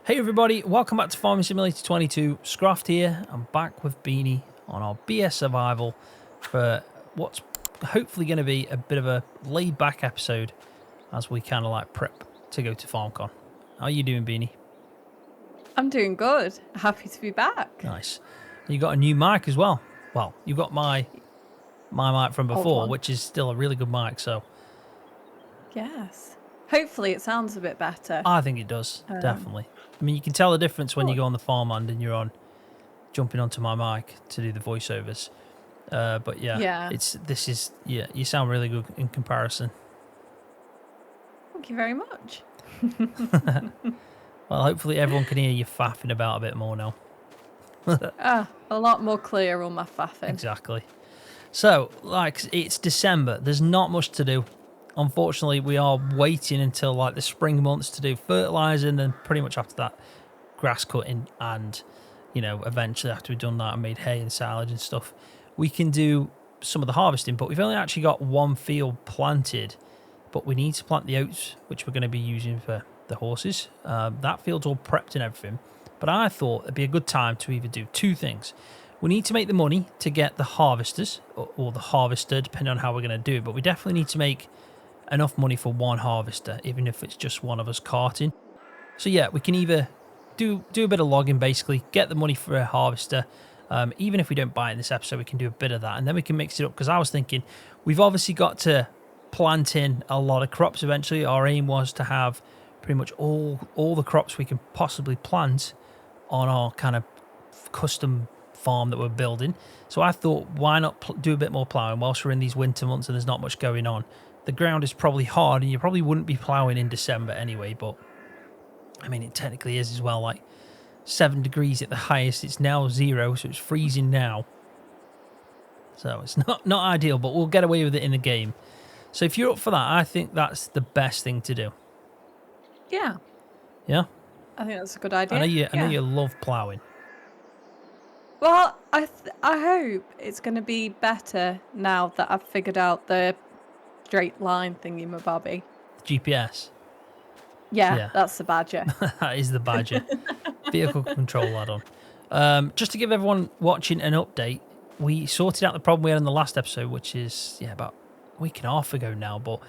Hey everybody, welcome back to Farming Simulator 22. Scroft here. I'm back with Beanie on our BS Survival for what's hopefully going to be a bit of a laid-back episode as we kind of like prep to go to FarmCon. How are you doing, Beanie? I'm doing good. Happy to be back. Nice. You got a new mic as well. Well, you got my mic from before, which is still a really good mic, so... Yes. Hopefully it sounds a bit better. I think it does, definitely. I mean, you can tell the difference when you go on the farmland and you're jumping onto my mic to do the voiceovers. But yeah, you sound really good in comparison. Thank you very much. Well, hopefully everyone can hear you faffing about a bit more now. A lot more clear on my faffing. Exactly. So, like, it's December. There's not much to do. Unfortunately, we are waiting until like the spring months to do fertilizer, and then pretty much after that, grass cutting, and eventually after we've done that and made hay and silage and stuff, we can do some of the harvesting. But we've only actually got one field planted, but we need to plant the oats, which we're going to be using for the horses. That field's all prepped and everything, but I thought it'd be a good time to either do two things. We need to make the money to get the harvesters or the harvester, depending on how we're going to do it, but we definitely need to make enough money for one harvester, even if it's just one of us carting. So yeah, we can either do a bit of logging, basically get the money for a harvester. Even if we don't buy it in this episode, we can do a bit of that, and then we can mix it up, because I was thinking we've obviously got to plant in a lot of crops eventually. Our aim was to have pretty much all the crops we can possibly plant on our kind of custom farm that we're building. So I thought, why not do a bit more ploughing whilst we're in these winter months and there's not much going on. The ground is probably hard, and you probably wouldn't be ploughing in December anyway, but I mean, it technically is as well, like 7 degrees at the highest. It's now 0, so it's freezing now. So it's not ideal, but we'll get away with it in the game. So if you're up for that, I think that's the best thing to do. Yeah. Yeah? I think that's a good idea. I know you love ploughing. Well, I hope it's going to be better now that I've figured out the straight line thingy-mabobby. GPS. Yeah, that's the Badger. That is the Badger. Vehicle control add-on. Just to give everyone watching an update, we sorted out the problem we had in the last episode, which is about a week and a half ago now, but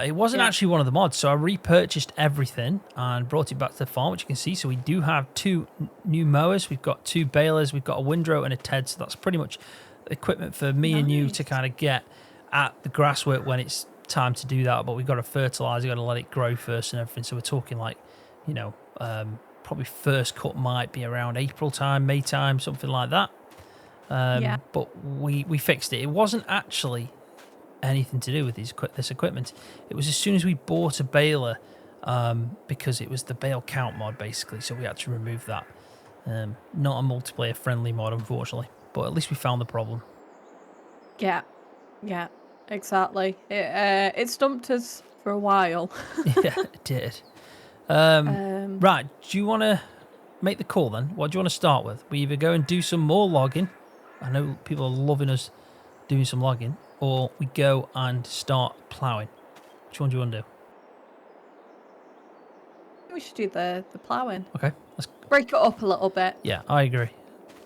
it wasn't actually one of the mods, so I repurchased everything and brought it back to the farm, which you can see. So we do have 2 new mowers, we've got 2 balers, we've got a windrow and a TED, so that's pretty much equipment for me and you to kind of get at the grass work when it's time to do that. But we've got to fertilize, we've got to let it grow first and everything. So we're talking like, probably first cut might be around April time, May time, something like that. But we fixed it. It wasn't actually anything to do with this equipment. It was as soon as we bought a baler, because it was the bale count mod basically, so we had to remove that. Not a multiplayer friendly mod, unfortunately, but at least we found the problem. Yeah, exactly. It stumped us for a while. Yeah, it did. Right, do you want to make the call then? What do you want to start with? We either go and do some more logging. I know people are loving us doing some logging. Or we go and start ploughing. Which one do you want to do? We should do the ploughing. Okay, let's break it up a little bit. Yeah, I agree.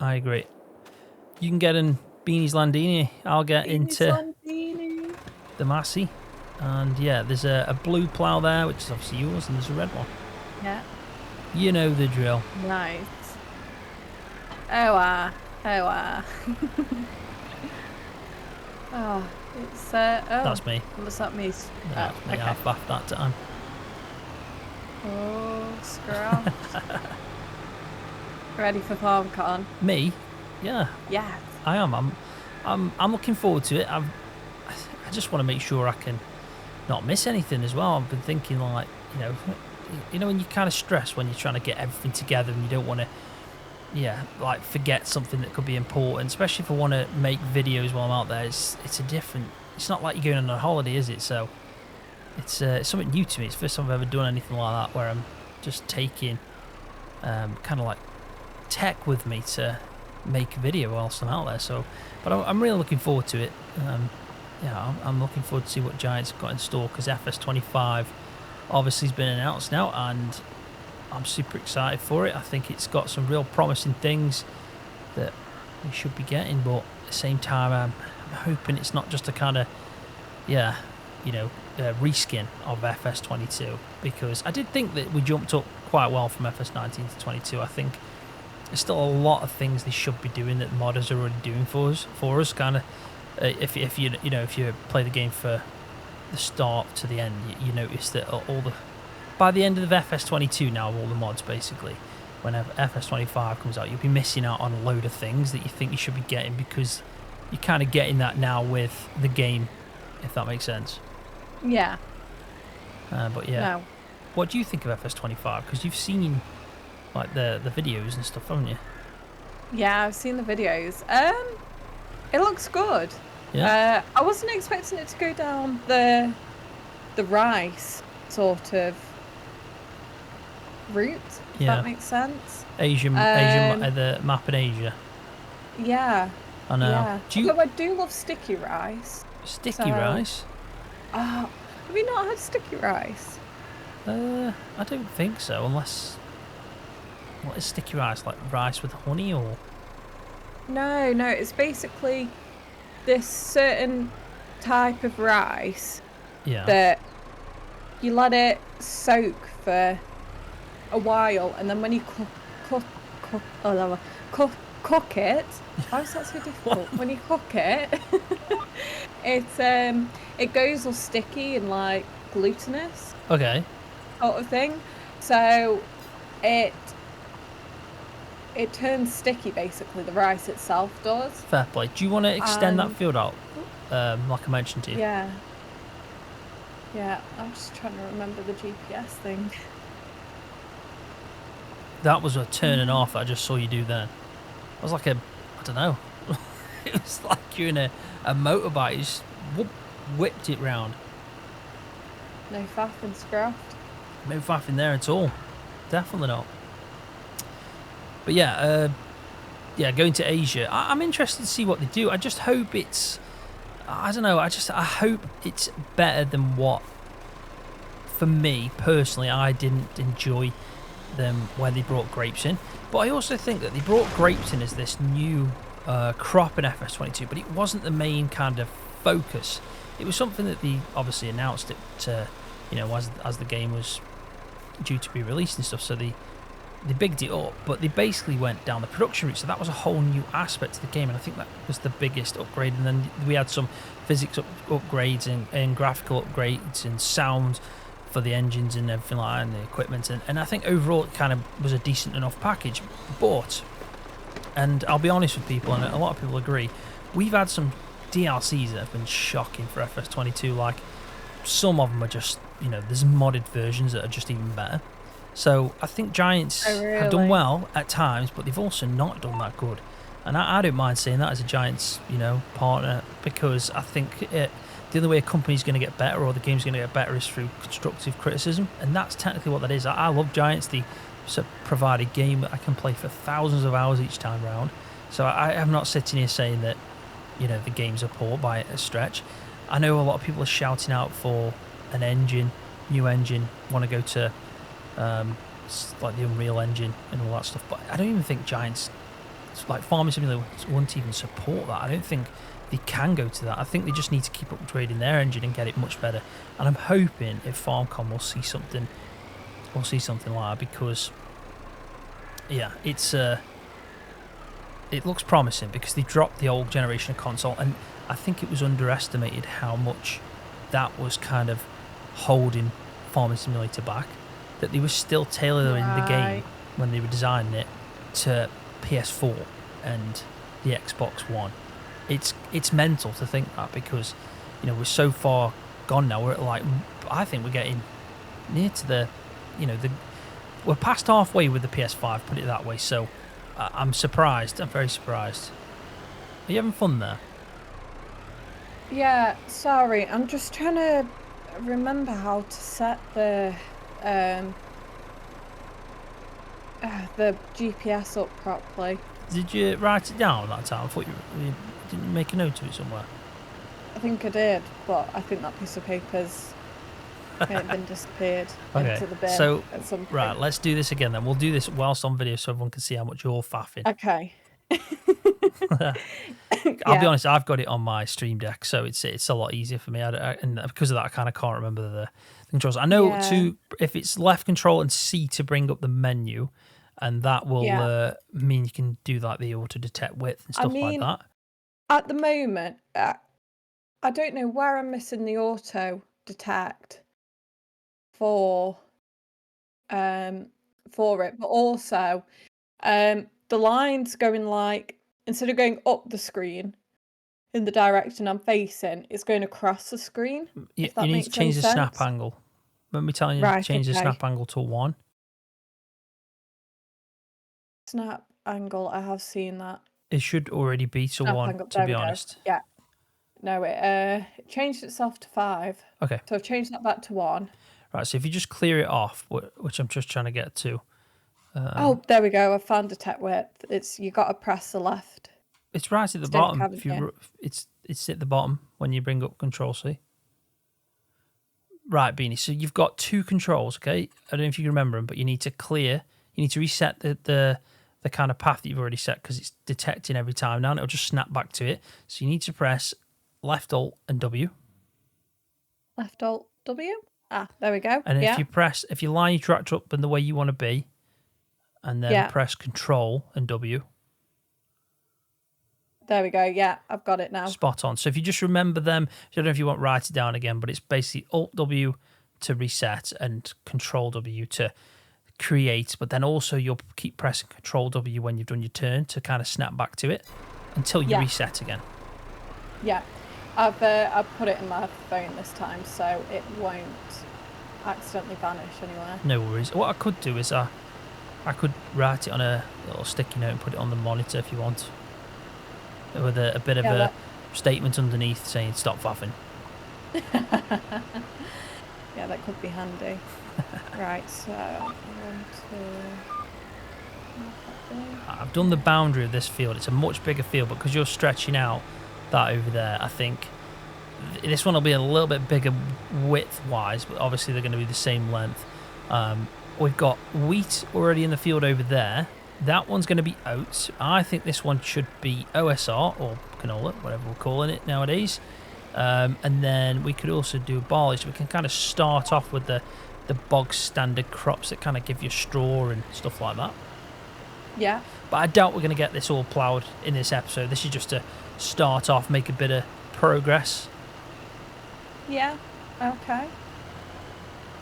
You can get in Beanie's Landini. I'll get into the Massey. And yeah, there's a blue plough there, which is obviously yours, and there's a red one. Yeah. You know the drill. Nice. Oh. Oh, it's That's me. What's that mean? Yeah, okay. I faffed that time. Oh, Scroft. Ready for FarmCon? Me? Yeah. Yeah. I am. I'm looking forward to it. I just want to make sure I can not miss anything as well. I've been thinking like, when you kind of stress when you're trying to get everything together and you don't want to forget something that could be important, especially if I want to make videos while I'm out there. It's not like you're going on a holiday, is it? So it's something new to me. It's the first time I've ever done anything like that, where I'm just taking kind of like tech with me to make a video whilst I'm out there. So, but I'm really looking forward to it. I'm looking forward to see what Giants have got in store, because FS25 obviously has been announced now, and I'm super excited for it. I think it's got some real promising things that we should be getting, but at the same time, I'm hoping it's not just a kind of, reskin of FS22, because I did think that we jumped up quite well from FS19 to 22. I think there's still a lot of things they should be doing that modders are already doing for us. Kind of, if you play the game for the start to the end, you notice that by the end of FS22 now, all the mods basically, whenever FS25 comes out, you'll be missing out on a load of things that you think you should be getting, because you're kind of getting that now with the game, if that makes sense. Yeah. But yeah. No. What do you think of FS25? Because you've seen like the videos and stuff, haven't you? Yeah, I've seen the videos. It looks good. Yeah. I wasn't expecting it to go down the rice sort of route, if that makes sense. Asian, the map in Asia. Yeah. I know. Yeah. I do love sticky rice. Sticky rice? Have you not had sticky rice? I don't think so, unless... What is sticky rice? Like rice with honey, or...? No, it's basically this certain type of rice that you let it soak for a while, and then when you cook it, why is that so difficult? When you cook it, it goes all sticky and like glutinous. Okay. Sort of thing. So it turns sticky, basically. The rice itself does. Fair play. Do you want to extend that field out, like I mentioned to you? Yeah. Yeah, I'm just trying to remember the GPS thing. That was a turn and off that I just saw you do then. It was like I don't know. It was like you're in a motorbike. You just whipped it round. No faff in Scroft. No faff in there at all. Definitely not. But yeah, going to Asia. I'm interested to see what they do. I just hope it's... I don't know. I hope it's better than what, for me personally, I didn't enjoy them when they brought grapes in. But I also think that they brought grapes in as this new crop in FS22, but it wasn't the main kind of focus. It was something that they obviously announced it, as the game was due to be released and stuff. So they bigged it up, but they basically went down the production route. So that was a whole new aspect to the game, and I think that was the biggest upgrade. And then we had some physics upgrades and graphical upgrades and sound for the engines and everything like that, and the equipment. And I think overall it kind of was a decent enough package. But, and I'll be honest with people, and a lot of people agree, we've had some DLCs that have been shocking for FS22. Like, some of them are just, there's modded versions that are just even better. So I think Giants have done well at times, but they've also not done that good. And I don't mind saying that as a Giants, partner, because I think the only way a company's going to get better, or the game's going to get better, is through constructive criticism. And that's technically what that is. I love Giants. They provide a game that I can play for thousands of hours each time round. So I am not sitting here saying that, the games are poor by a stretch. I know a lot of people are shouting out for an engine, new engine, want to go to like the Unreal Engine and all that stuff, but I don't even think Giants, like Farming Simulator, won't even support that. I don't think they can go to that. I think they just need to keep upgrading their engine and get it much better. And I'm hoping if FarmCon will see something like that, because it looks promising, because they dropped the old generation of console, and I think it was underestimated how much that was kind of holding Farming Simulator back. That they were still tailoring the game when they were designing it to PS4 and the Xbox One. It's mental to think that, because we're so far gone now. We're at I think we're getting near to the we're past halfway with the PS5, put it that way. So I'm surprised. I'm very surprised. Are you having fun there? Yeah, sorry, I'm just trying to remember how to set the GPS up properly. Did you write it down that time? I thought you didn't make a note of it somewhere. I think I did, but I think that piece of paper's It then disappeared Okay, into the bin so at some point. right, let's do this again then. We'll do this whilst on video so everyone can see how much you're faffing. Okay. I'll be honest, I've got it on my Stream Deck, so it's a lot easier for me. And because of that, I kind of can't remember the controls. I know if it's left control and C to bring up the menu, and that will mean you can do like the auto detect width and stuff like that. At the moment, I don't know where I'm missing the auto detect for it, but also the line's going like, instead of going up the screen in the direction I'm facing, it's going across the screen. You need to change the snap angle. Remember me telling you to change the snap angle to 1? Snap angle, I have seen that. It should already be to 1, to be honest. Yeah. No, it changed itself to 5. Okay. So I've changed that back to 1. Right, so if you just clear it off, which I'm just trying to get to. Oh, there we go. I found detect width. You got to press the left. It's right at the bottom. It's at the bottom when you bring up Control C. Right, Beanie. So you've got 2 controls, okay? I don't know if you can remember them, but you need to clear. You need to reset the kind of path that you've already set because it's detecting every time now, and it'll just snap back to it. So you need to press Left Alt and W. Left Alt W. There we go. And if you line your tractor up in the way you want to be, and then press Control and W. There we go. Yeah, I've got it now. Spot on. So if you just remember them, I don't know if you want to write it down again, but it's basically Alt W to reset and Control W to create. But then also you'll keep pressing Control W when you've done your turn to kind of snap back to it until you reset again. Yeah. I've put it in my phone this time, so it won't accidentally vanish anywhere. No worries. What I could do is I could write it on a little sticky note and put it on the monitor if you want, with a bit of a statement underneath saying "Stop faffing." Yeah, that could be handy. Right, so I want to. I've done the boundary of this field. It's a much bigger field, but because you're stretching out that over there, I think this one will be a little bit bigger width-wise, but obviously they're going to be the same length. We've got wheat already in the field over there. That one's going to be oats. I think this one should be OSR or canola, whatever we're calling it nowadays. And then we could also do barley, so we can kind of start off with the bog standard crops that kind of give you straw and stuff like that. Yeah. But I doubt we're going to get this all ploughed in this episode. This is just to start off, make a bit of progress. Yeah, okay.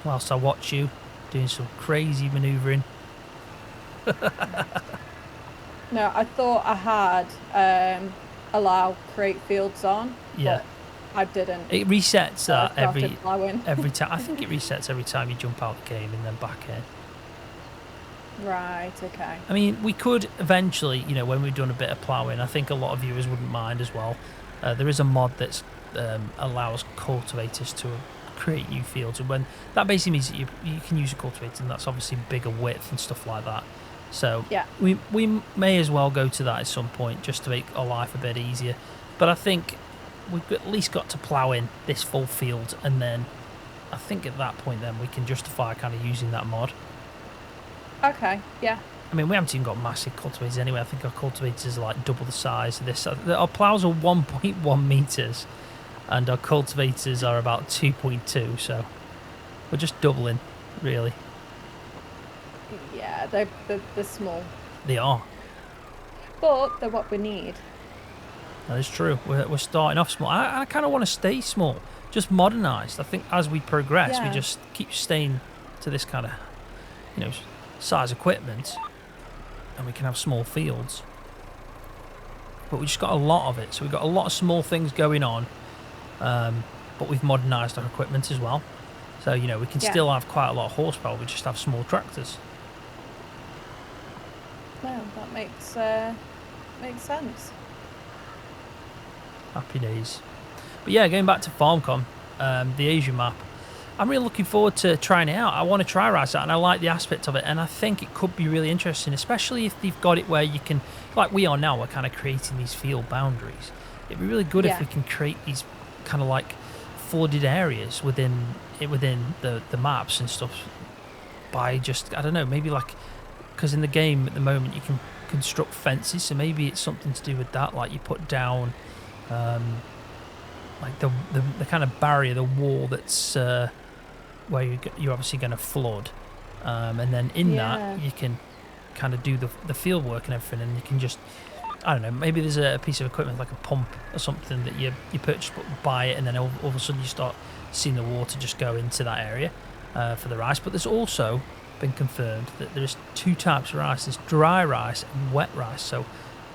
Whilst I watch you doing some crazy manoeuvring. No, I thought I had allow create fields on. Yeah. But I didn't. It resets that every time. I think it resets every time you jump out the game and then back in. Right, okay. I mean, we could eventually, when we've done a bit of ploughing, I think a lot of viewers wouldn't mind as well. There is a mod that allows cultivators to create new fields, and when that basically means that you can use a cultivator, and that's obviously bigger width and stuff like that. So we may as well go to that at some point just to make our life a bit easier. But I think we've at least got to plough in this full field, and then I think at that point then we can justify kind of using that mod. Okay, yeah. I mean, we haven't even got massive cultivators anyway. I think our cultivators are like double the size of this. Our ploughs are 1.1 metres and our cultivators are about 2.2, so we're just doubling, really. Yeah, they're small. They are. But they're what we need. That is true. We're starting off small. I kind of want to stay small, just modernised. I think as we progress, we just keep staying to this kind of, size equipment, and we can have small fields. But we just got a lot of it, so we've got a lot of small things going on, but we've modernised our equipment as well. So, we can still have quite a lot of horsepower, we just have small tractors. Well, that makes sense. Happy days. But yeah, going back to FarmCon, the Asia map, I'm really looking forward to trying it out. I want to try Rise Out, and I like the aspect of it, and I think it could be really interesting, especially if they've got it where you can, like we are now, we're kind of creating these field boundaries. It'd be really good if we can create these kind of like flooded areas within the maps and stuff by just, I don't know, maybe like, because in the game at the moment you can construct fences, so maybe it's something to do with that, like you put down like the kind of barrier, the wall that's where you're obviously going to flood, and then in that you can kind of do the field work and everything, and you can just, I don't know, maybe there's a piece of equipment like a pump or something that you purchase, buy it, and then all of a sudden you start seeing the water just go into that area for the rice. But there's also been confirmed that there's two types of rice. There's dry rice and wet rice. So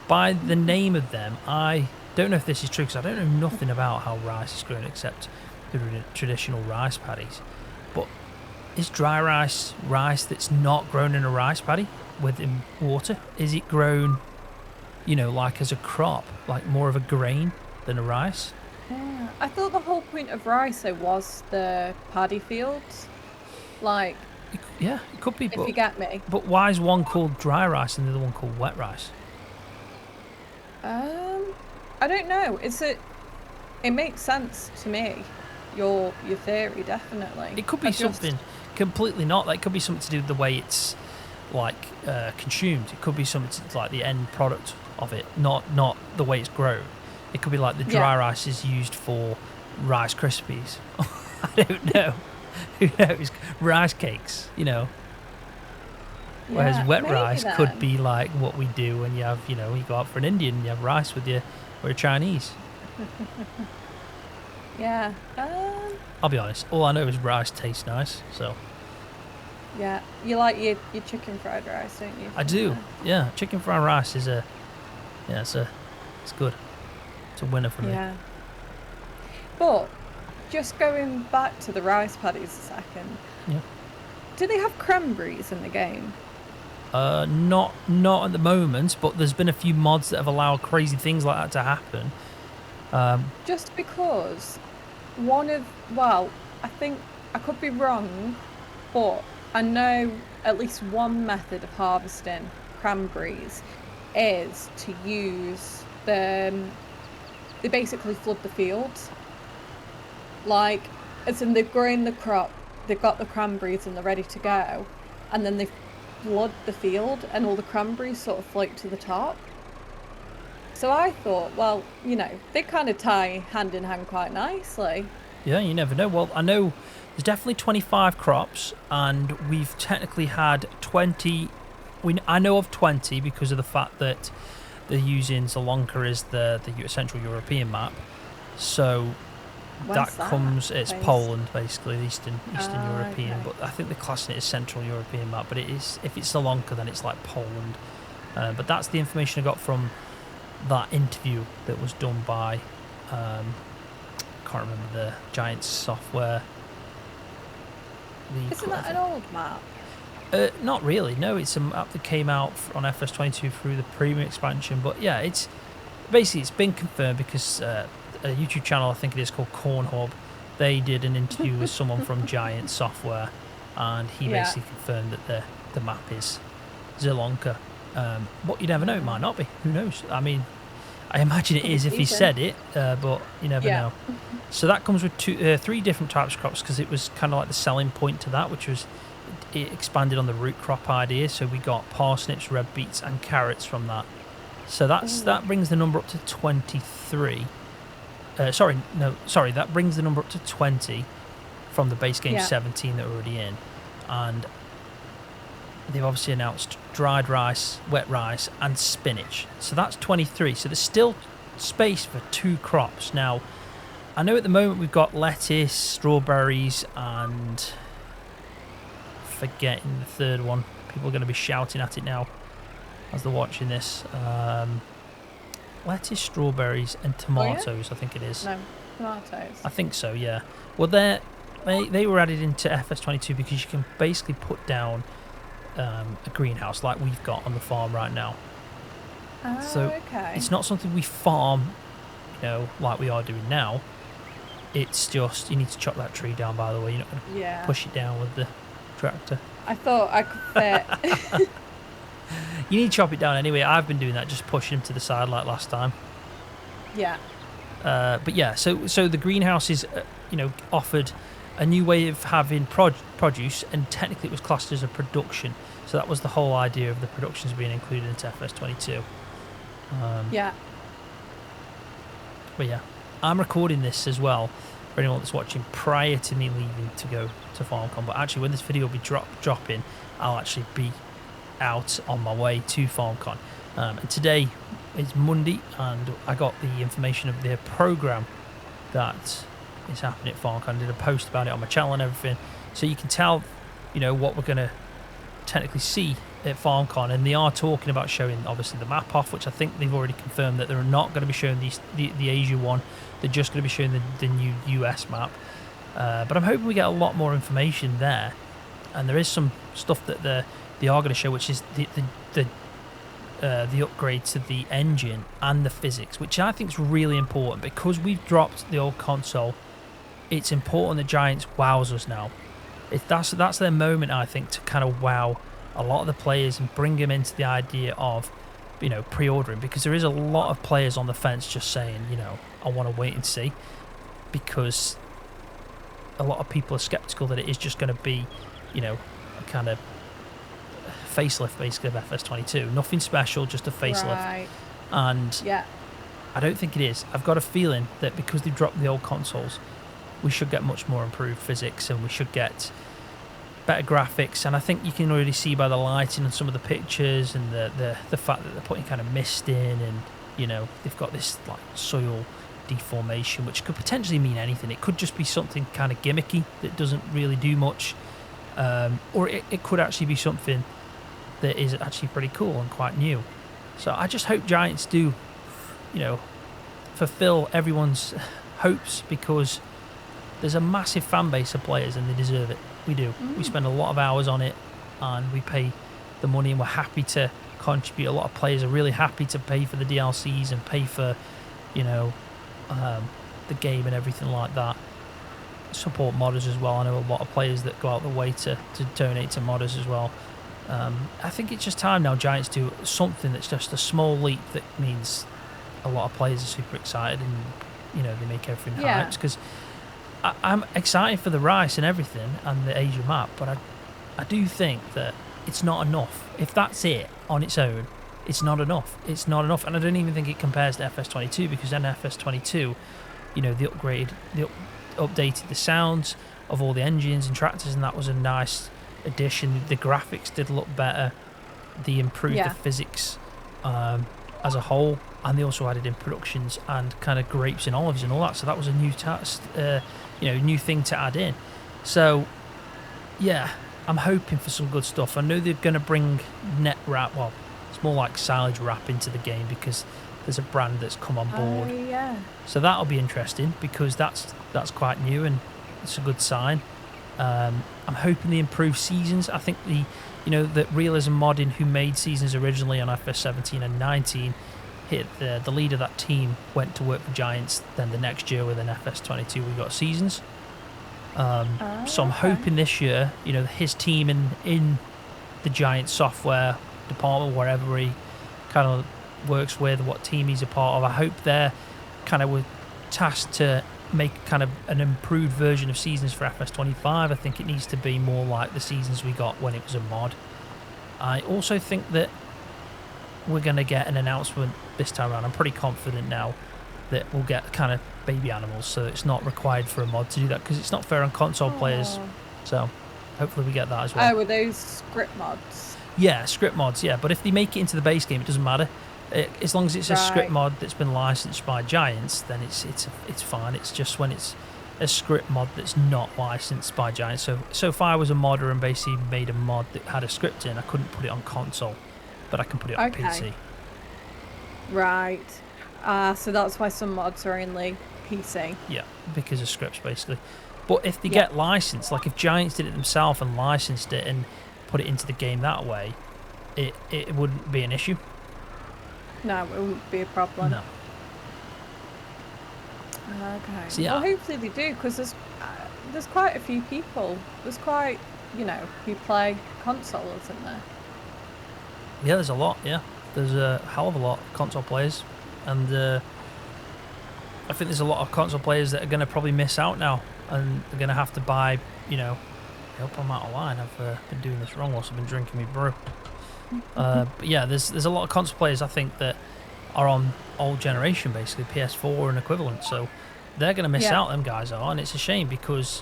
by the name of them, I don't know if this is true because I don't know nothing about how rice is grown except the traditional rice paddies. But is dry rice that's not grown in a rice paddy within water? Is it grown, like as a crop, like more of a grain than a rice? Yeah, I thought the whole point of rice was the paddy fields. Like, it could be. If you get me. But why is one called dry rice and the other one called wet rice? I don't know. It makes sense to me. Your theory, definitely. It could be something completely not. Like, it could be something to do with the way it's like consumed. It could be something to, like the end product of it, not the way it's grown. It could be like the dry rice is used for Rice Krispies. I don't know. Who knows? Rice cakes, Whereas wet rice could be like what we do when you have, you go out for an Indian and you have rice with or a Chinese. Yeah. I'll be honest. All I know is rice tastes nice, so. Yeah, you like your chicken fried rice, don't you? I do. Yeah, chicken fried rice is it's good. It's a winner for me. Yeah. But just going back to the rice paddies a second. Yeah. Do they have cranberries in the game? Not at the moment, but there's been a few mods that have allowed crazy things like that to happen. Just because I think I could be wrong, but I know at least one method of harvesting cranberries is to use they basically flood the fields. Like, as in they've grown the crop, they've got the cranberries and they're ready to go, and then they flood the field and all the cranberries sort of float to the top. So I thought, well, they kind of tie hand in hand quite nicely. Yeah, you never know. Well, I know there's definitely 25 crops, and we've technically had 20. I know of 20 because of the fact that they're using Sri Lanka as the Central European map. So Where's comes, it's place? Poland, basically, Eastern European. Okay. But I think they're classing it as Central European map. But it is, if it's Sri Lanka, then it's like Poland. But that's the information I got from that interview that was done by, I can't remember the Giant Software. Isn't that an old map? Not really. No, it's a map that came out on FS22 through the premium expansion. But yeah, it's been confirmed because a YouTube channel, I think it is, called Corn Hub, they did an interview with someone from Giant Software, and he basically confirmed that the map is Sri Lanka. But you never know, it might not be. Who knows? I mean, I imagine it is if he said it, but you never know. So that comes with three different types of crops, because it was kind of like the selling point to that, which was it expanded on the root crop idea. So we got parsnips, red beets, and carrots from that. So that brings the number up to 23. That brings the number up to 20 from the base game 17 that we're already in. And they've obviously announced dried rice, wet rice, and spinach. So that's 23. So there's still space for two crops. Now, I know at the moment we've got lettuce, strawberries, and forgetting the third one. People are going to be shouting at it now as they're watching this. Lettuce, strawberries, and tomatoes, I think it is. No, tomatoes. I think so, yeah. Well, they were added into FS22 because you can basically put down a greenhouse like we've got on the farm right now. So it's not something we farm, like we are doing now. It's just, you need to chop that tree down, by the way. You're not going to push it down with the tractor. I thought I could fit. You need to chop it down anyway. I've been doing that, just pushing him to the side like last time. Yeah. But yeah, so the greenhouses, offered a new way of having produce, and technically it was classed as a production. So that was the whole idea of the productions being included into FS22. Yeah. But yeah, I'm recording this as well for anyone that's watching prior to me leaving to go to FarmCon. But actually, when this video will be dropping, I'll actually be out on my way to FarmCon. And today is Monday, and I got the information of the program that is happening at FarmCon. I did a post about it on my channel and everything, so you can tell, what we're going to technically see at FarmCon. And they are talking about showing, obviously, the map off, which I think they've already confirmed that they're not going to be showing the Asia one. They're just going to be showing the new US map. But I'm hoping we get a lot more information there. And there is some stuff that they are going to show, which is the upgrade to the engine and the physics, which I think is really important, because we've dropped the old console. It's important that Giants wows us now. That's their moment, I think, to kind of wow a lot of the players and bring them into the idea of, pre-ordering, because there is a lot of players on the fence just saying, I want to wait and see, because a lot of people are skeptical that it is just going to be, a kind of facelift basically of FS22. Nothing special, just a facelift. Right. And yeah, I don't think it is. I've got a feeling that because they've dropped the old consoles, we should get much more improved physics, and we should get better graphics. And I think you can already see by the lighting and some of the pictures, and the fact that they're putting kind of mist in, and they've got this like soil deformation, which could potentially mean anything. It could just be something kind of gimmicky that doesn't really do much, or it could actually be something that is actually pretty cool and quite new. So I just hope Giants do, fulfill everyone's hopes, because there's a massive fan base of players and they deserve it. We do. We spend a lot of hours on it, and we pay the money, and we're happy to contribute. A lot of players are really happy to pay for the DLCs and pay for, the game and everything like that. Support modders as well. I know a lot of players that go out the way to donate to modders as well. I think it's just time now Giants do something that's just a small leap that means a lot of players are super excited, and they make everything hyped, because I'm excited for the Rice and everything and the Asia map, but I do think that it's not enough. If that's it on its own, it's not enough. It's not enough, and I don't even think it compares to FS22, because then FS22, they updated the sounds of all the engines and tractors, and that was a nice addition. The graphics did look better. They improved the physics as a whole, and they also added in productions and kind of grapes and olives and all that. So that was a new new thing to add in. So yeah, I'm hoping for some good stuff. I know they're going to bring net wrap. Well, it's more like silage wrap into the game, because there's a brand that's come on board. So that'll be interesting, because that's quite new, and it's a good sign. I'm hoping they improve seasons. I think that Realism Modding, who made seasons originally on FS17 and 19, hit the lead of that team, went to work for Giants. Then the next year with an FS22 we got seasons. So I'm hoping this year, his team in the Giants software department, wherever he kind of works with, what team he's a part of, I hope they're kind of were tasked to make kind of an improved version of seasons for FS25. I think it needs to be more like the seasons we got when it was a mod. I also think that we're going to get an announcement this time around. I'm pretty confident now that we'll get kind of baby animals, so it's not required for a mod to do that, because it's not fair on console players. So hopefully we get that as well. Oh, were those script mods? Yeah, script mods, yeah. But if they make it into the base game, it doesn't matter. As long as it's a script mod that's been licensed by Giants, then it's fine. It's just when it's a script mod that's not licensed by Giants. So if I was a modder and basically made a mod that had a script in, I couldn't put it on console, but I can put it on PC. Right. So that's why some mods are only PC. Yeah, because of scripts basically. But if they get licensed, like if Giants did it themselves and licensed it and put it into the game that way, it wouldn't be an issue. No, it wouldn't be a problem. No. Okay. So, yeah. Well, hopefully they do, because there's quite a few people. There's quite, who play console, isn't there? Yeah, there's a lot, yeah. There's a hell of a lot of console players. And I think there's a lot of console players that are going to probably miss out now, and they're going to have to buy, I hope I'm out of line. I've been doing this wrong whilst I've been drinking my brew. But yeah, there's a lot of console players, I think, that are on old generation, basically PS4 and equivalent, so they're going to miss out, them guys are, and it's a shame because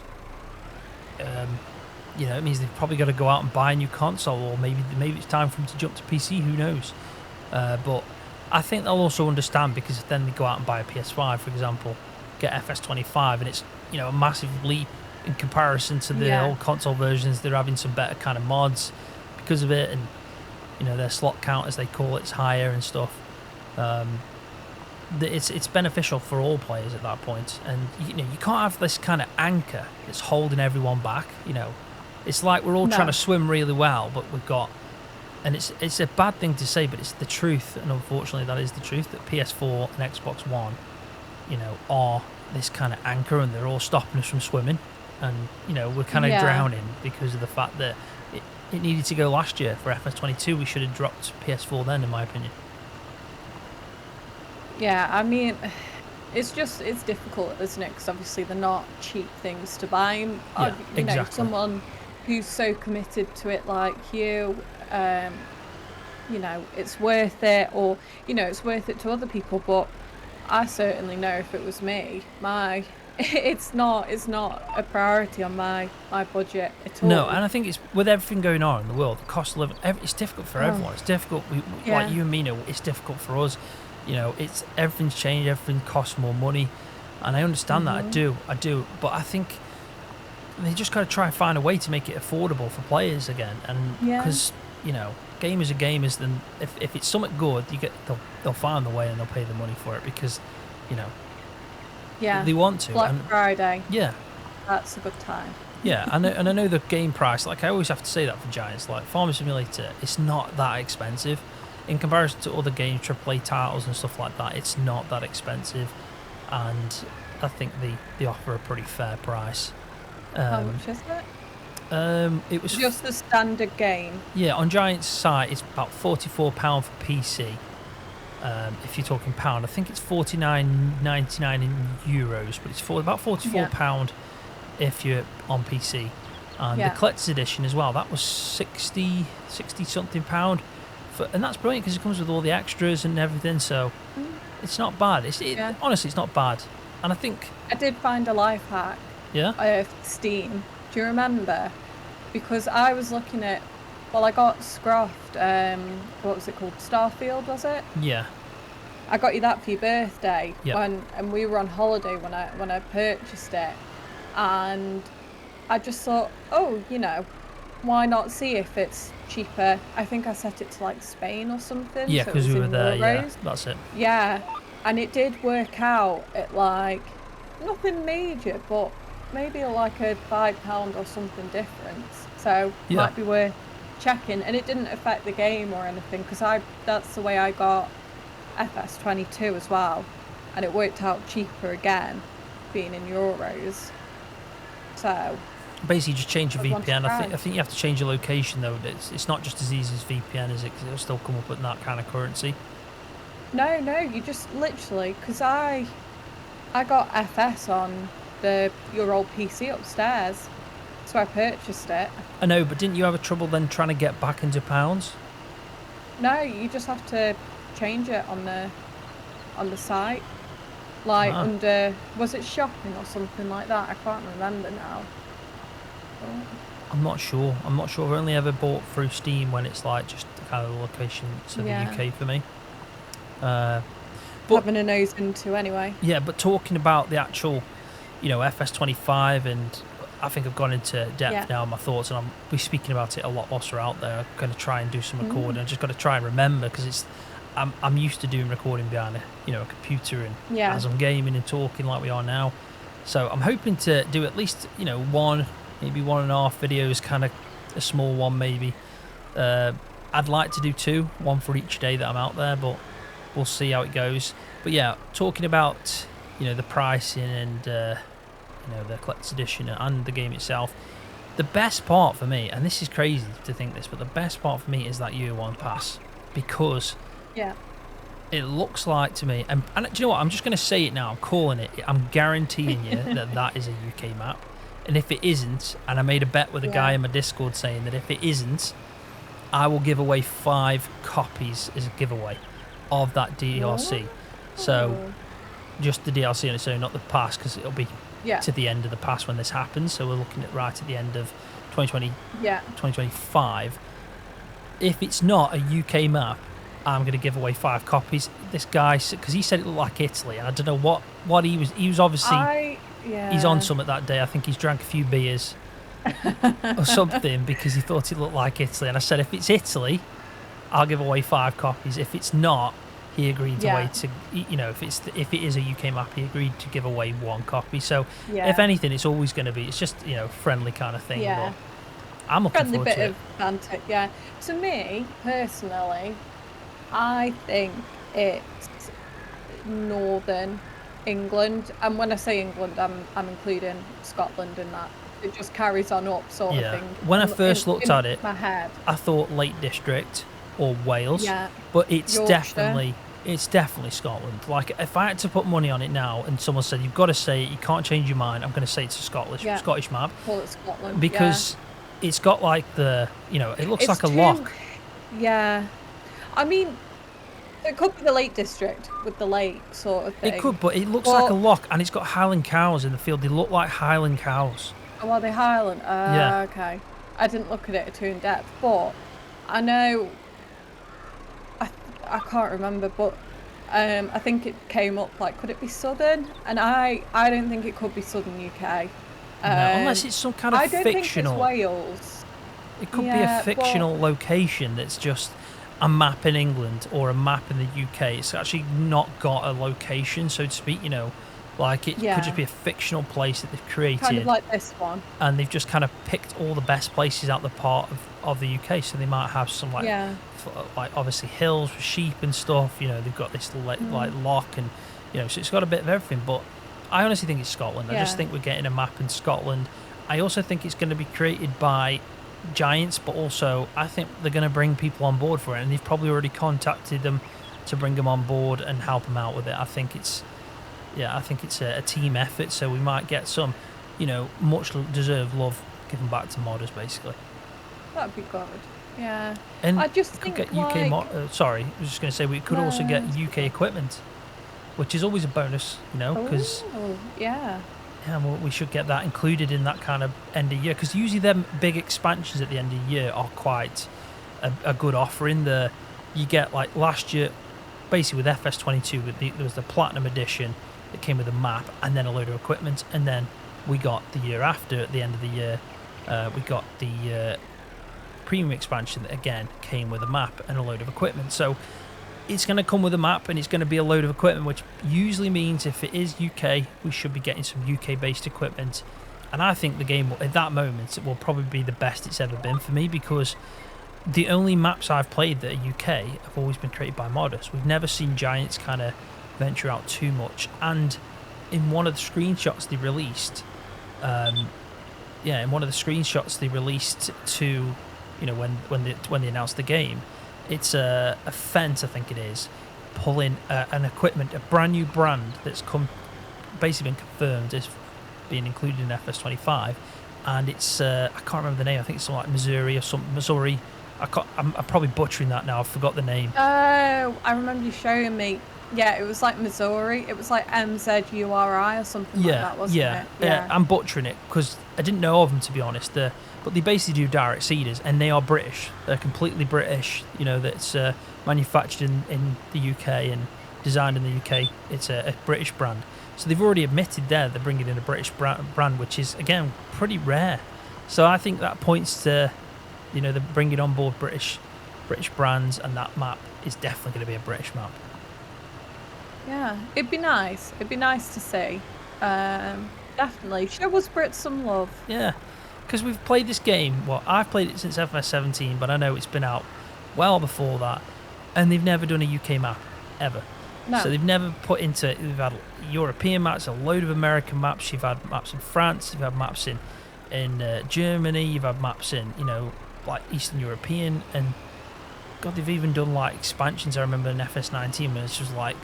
it means they've probably got to go out and buy a new console, or maybe it's time for them to jump to PC, who knows. But I think they'll also understand, because then they go out and buy a PS5, for example, get FS25, and it's a massive leap in comparison to the old console versions. They're having some better kind of mods because of it, and their slot count, as they call it, is higher and stuff. It's beneficial for all players at that point, and you can't have this kind of anchor that's holding everyone back. It's like we're all trying to swim really well, but we've got, and it's a bad thing to say, but it's the truth, and unfortunately that is the truth, that PS4 and Xbox One are this kind of anchor, and they're all stopping us from swimming, and we're kind of drowning because of the fact that it needed to go last year for FS22. We should have dropped PS4 then, in my opinion. Yeah, I mean, it's difficult, isn't it? Because obviously they're not cheap things to buy. Exactly. Someone who's so committed to it like you, it's worth it, or it's worth it to other people. But I certainly know, if it was me, it's not a priority on my budget at all. No, and I think it's with everything going on in the world, the cost of living, it's difficult for everyone. It's difficult. Like you and me know, it's difficult for us. It's everything's changed. Everything costs more money, and I understand that. I do. But I think they just got to try and find a way to make it affordable for players again. And because gamers are gamers, then if it's something good, they'll find the way, and they'll pay the money for it, because they want to. Black Friday. Yeah, that's a good time. Yeah, and I know the game price. Like, I always have to say that for Giants. Like, Farming Simulator, it's not that expensive in comparison to other games, AAA titles and stuff like that. It's not that expensive, and I think they offer a pretty fair price. How much is it? It was just the standard game. Yeah, on Giant's site, it's about £44 for PC. If you're talking pound, I think it's $49.99 in euros, but it's about £44 if you're on PC. And the collector's edition as well, that was 60 something pound. And that's brilliant, because it comes with all the extras and everything, so it's not bad. Honestly, it's not bad. And I think I did find a life hack. Yeah. Steam. Do you remember? Because I was looking at, I got Scroft. What was it called? Starfield, was it? Yeah. I got you that for your birthday. And we were on holiday when I purchased it, and I just thought, why not see if it's cheaper? I think I set it to like Spain or something. Yeah, because we were there. Yeah, that's it. Yeah, and it did work out at like nothing major, but maybe like a £5 or something difference. So might be worth checking. And it didn't affect the game or anything, because that's the way I got FS22 as well, and it worked out cheaper again, being in euros. So basically, just change your VPN. I think you have to change your location, though. It's not just as easy as VPN, is it? Because it'll still come up with that kind of currency. No, you just literally, because I got FS on your old PC upstairs, so I purchased it. I know, but didn't you have a trouble then trying to get back into pounds? No, you just have to change it on the site, like under, was it shopping or something like that? I can't remember now. I'm not sure. I've only ever bought through Steam when it's like just kind of the location to the UK for me. But having a nose into anyway. Yeah, but talking about the actual, FS25, and I think I've gone into depth now on my thoughts, and I'll be speaking about it a lot whilst we're out there. I'm going to try and do some recording. I've just got to try and remember, because I'm used to doing recording behind a computer, and as I'm gaming and talking like we are now. So I'm hoping to do at least one, maybe 1.5 videos, kind of a small one maybe. I'd like to do 2, one for each day that I'm out there, but we'll see how it goes. But yeah, talking about the pricing and the collector's edition and the game itself, the best part for me, and this is crazy to think this, but the best part for me is that year 1 pass, because It looks like to me, and do you know what? I'm just going to say it now. I'm calling it. I'm guaranteeing you that is a UK map. And if it isn't, and I made a bet with a guy in my Discord saying that if it isn't, I will give away 5 copies as a giveaway of that DLC. So just the DLC on its own, not the pass, because it'll be to the end of the pass when this happens. So we're looking at right at the end of 2025. If it's not a UK map, I'm going to give away 5 copies. This guy, because he said it looked like Italy, and I don't know what he was obviously, he's on something that day. I think he's drank a few beers or something because he thought it looked like Italy. And I said, if it's Italy, I'll give away 5 copies. If it's not, he agreed to if it is a UK map, he agreed to give away 1 copy. So if anything, it's always going to be, it's just, friendly kind of thing. Yeah. But I'm looking friendly forward bit to of banter. Yeah. To me personally, I think it's northern England, and when I say England, I'm including Scotland in that. It just carries on up, sort of thing. When I first looked at it, my head, I thought Lake District or Wales. Yeah. But it's Yorkshire. definitely Scotland. Like, if I had to put money on it now, and someone said you've got to say it, you can't change your mind, I'm going to say it's a Scottish map. Call it Scotland because it's got like the, it looks like a lock. Yeah. I mean, it could be the Lake District with the lake sort of thing. It could, but it looks like a lock, and it's got Highland cows in the field. They look like Highland cows. Oh, are they Highland? Okay. I didn't look at it too in depth, but I know. I can't remember, but I think it came up like, could it be southern? And I don't think it could be southern UK. No, unless it's some kind of fictional. I don't think it's Wales. It could be a fictional location that's just a map in England or a map in the UK. It's actually not got a location, so to speak, like it could just be a fictional place that they've created. Kind of like this one. And they've just kind of picked all the best places out the part of the UK. So they might have some like obviously hills with sheep and stuff. They've got this like lock and, so it's got a bit of everything. But I honestly think it's Scotland. I just think we're getting a map in Scotland. I also think it's going to be created by Giants, but also I think they're going to bring people on board for it, and they've probably already contacted them to bring them on board and help them out with it. I think it's a team effort, so we might get some, much deserved love given back to modders, basically. That'd be good. Yeah. And I just we could think get UK sorry, I was just going to say we could also get UK equipment, which is always a bonus, because we should get that included in that kind of end of year, because usually them big expansions at the end of the year are quite a good offering. You get, like last year, basically with FS22, there was the Platinum Edition that came with a map and then a load of equipment, and then we got the year after, at the end of the year, we got the Premium expansion that again came with a map and a load of equipment. So it's going to come with a map and it's going to be a load of equipment, which usually means if it is UK, we should be getting some UK-based equipment. And I think the game, at that moment, it will probably be the best it's ever been for me, because the only maps I've played that are UK have always been created by modders. We've never seen Giants kind of venture out too much. And in one of the screenshots they released, to, when they announced the game, it's a Fent, I think it is, pulling an equipment, a brand new brand that's basically been confirmed as being included in FS25, and it's I can't remember the name. I think it's something like Missouri. I'm probably butchering that now. I forgot the name. Oh, I remember you showing me. Yeah, it was like Missouri. It was like MZURI or something like that, wasn't it? Yeah, I'm butchering it because I didn't know of them, to be honest. But they basically do direct seeders, and they are British. They're completely British. That's manufactured in the UK and designed in the UK. It's a British brand. So they've already admitted they're bringing in a British brand, which is, again, pretty rare. So I think that points to, they're bringing on board British brands, and that map is definitely going to be a British map. Yeah, it'd be nice. It'd be nice to see. Definitely. Show us Brits some love. Yeah, because we've played this game. Well, I've played it since FS17, but I know it's been out well before that, and they've never done a UK map, ever. No. So they've never put into it. They've had European maps, a load of American maps. You've had maps in France. You've had maps in Germany. You've had maps in, like Eastern European, and God, they've even done like expansions. I remember in FS19 when it's just like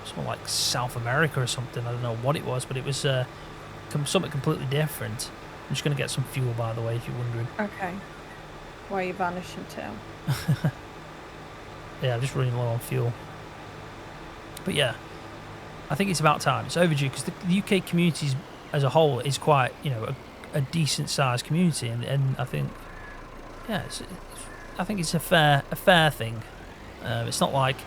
sort of like South America or something. I don't know what it was, but it was something completely different. I'm just going to get some fuel, by the way, if you're wondering. Okay. Why are you vanishing to? Yeah, I'm just running low on fuel. But yeah, I think it's about time. It's overdue because the UK community as a whole is quite, you know, a decent sized community, and I think, yeah, I think it's a fair thing. It's not like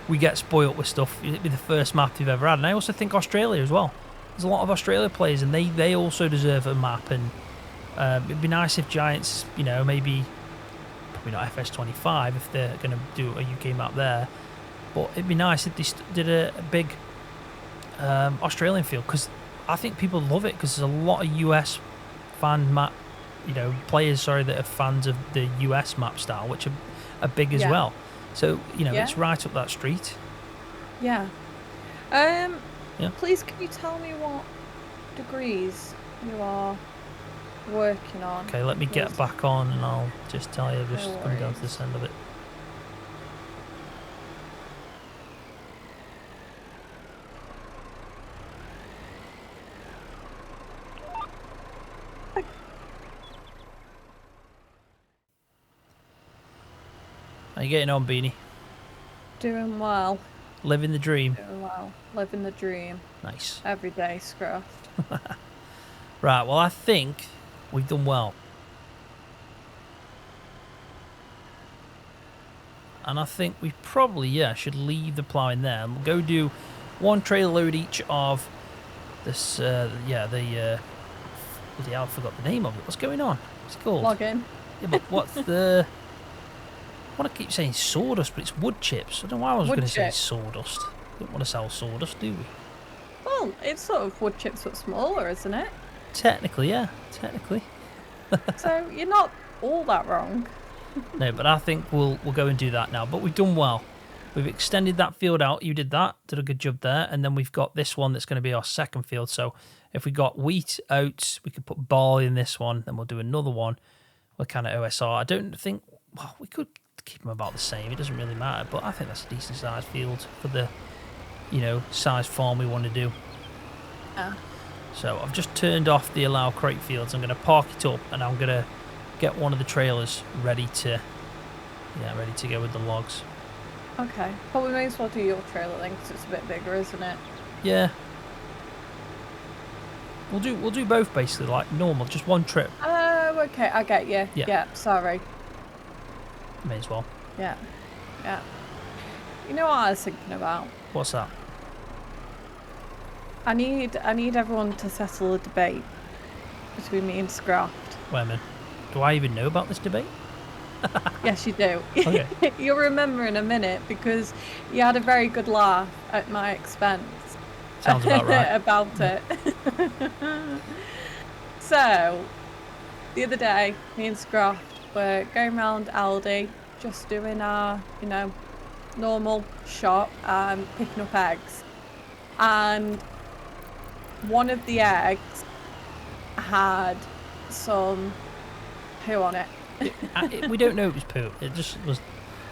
we get spoilt with stuff. It'd be the first map you've ever had, and I also think Australia as well. There's a lot of Australia players, and they also deserve a map. And it'd be nice if Giants, you know, maybe probably not FS25 if they're going to do a UK map there, but it'd be nice if they did a big Australian field, because I think people love it, because there's a lot of US players that are fans of the US map style, which are big as well. So, you know, it's right up that street. Yeah. Please, can you tell me what degrees you are working on? Okay, let me get back on and I'll just tell you. Just come down to this end of it. How you getting on, Beanie? Doing well. Living the dream. Doing well. Living the dream. Nice. Every day, Scroft. Right, well, I think we've done well. And I think we probably, should leave the ploughing there. And we'll go do one trailer load each of this, bloody hell, I forgot the name of it. What's going on? What's it called? Login. Yeah, but what's the... I want to keep saying sawdust, but it's wood chips. I don't know why I was going to say sawdust. We don't want to sell sawdust, do we? Well, it's sort of wood chips but smaller, isn't it? Technically, yeah. Technically. So you're not all that wrong. No, but I think we'll go and do that now. But we've done well. We've extended that field out. You did that. Did a good job there. And then we've got this one that's going to be our second field. So if we got wheat, oats, we could put barley in this one. Then we'll do another one with kind of OSR. I don't think... Well, we could keep them about the same. It doesn't really matter. But I think that's a decent sized field for the, size farm we want to do. So I've just turned off the allow crate fields. I'm going to park it up and I'm going to get one of the trailers ready to go with the logs. Okay, but we may as well do your trailer then, because it's a bit bigger, isn't it? Yeah. We'll do both basically, like normal, just one trip. Oh, okay, I get you. Yeah, sorry. May as well. Yeah. You know what I was thinking about? What's that? I need everyone to settle a debate between me and Scroft. Wait a minute. Do I even know about this debate? Yes, you do. Okay. You'll remember in a minute, because you had a very good laugh at my expense. Sounds about right. About it. So, the other day, me and Scroft were going around Aldi, just doing our, normal shop, picking up eggs. And one of the eggs had some poo on it. We don't know it was poo. It just was.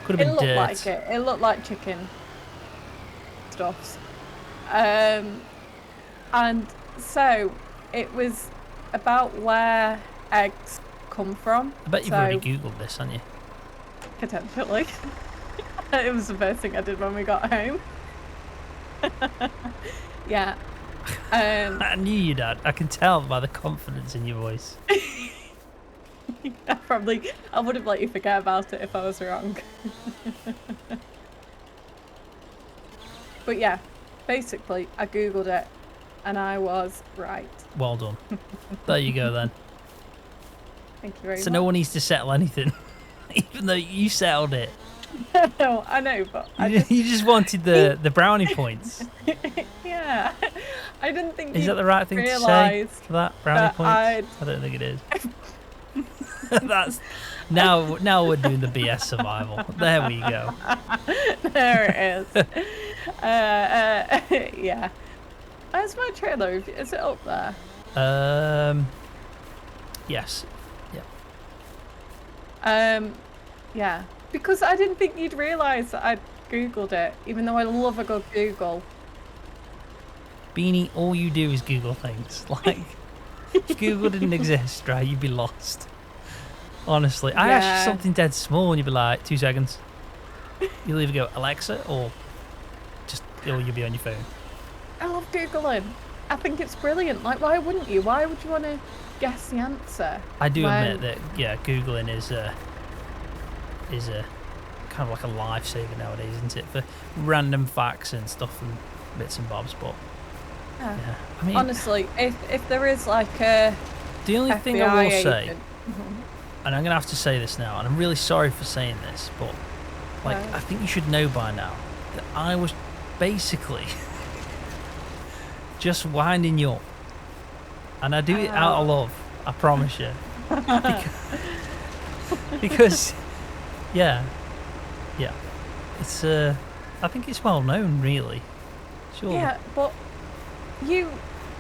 Could have been dirt. It looked like it. It looked like chicken stuffs. And so it was about where eggs come from. I bet you've already Googled this, haven't you? Potentially. It was the first thing I did when we got home. Yeah. I knew you'd had. I can tell by the confidence in your voice. I would have let you forget about it if I was wrong. But yeah, basically, I Googled it and I was right. Well done. There you go then. Thank you very much. So no one needs to settle anything, even though you settled it. No, I know, but you just wanted the brownie points. Yeah, I didn't think. Is that the right thing to say for that brownie points? I don't think it is. That's now we're doing the BS survival. There we go. There it is. Yeah. Where's my trailer? Is it up there? Yes. Yeah. Yeah. Because I didn't think you'd realise that I'd Googled it, even though I love a good Google. Beanie, all you do is Google things. Like, if Google didn't exist, right, you'd be lost. Honestly. I asked you something dead small and you'd be like, 2 seconds. You'll either go, Alexa, or you'll be on your phone. I love Googling. I think it's brilliant. Like, why wouldn't you? Why would you want to guess the answer? I do admit that, yeah, Googling is a kind of like a lifesaver nowadays, isn't it? For random facts and stuff and bits and bobs, but yeah. I mean, honestly, if there is like a the only FBI thing I will say, and I'm gonna have to say this now, and I'm really sorry for saying this, but like I think you should know by now that I was basically just winding you up, and I do it out of love. I promise you, because yeah, it's I think it's well known, really. Sure. Yeah, but you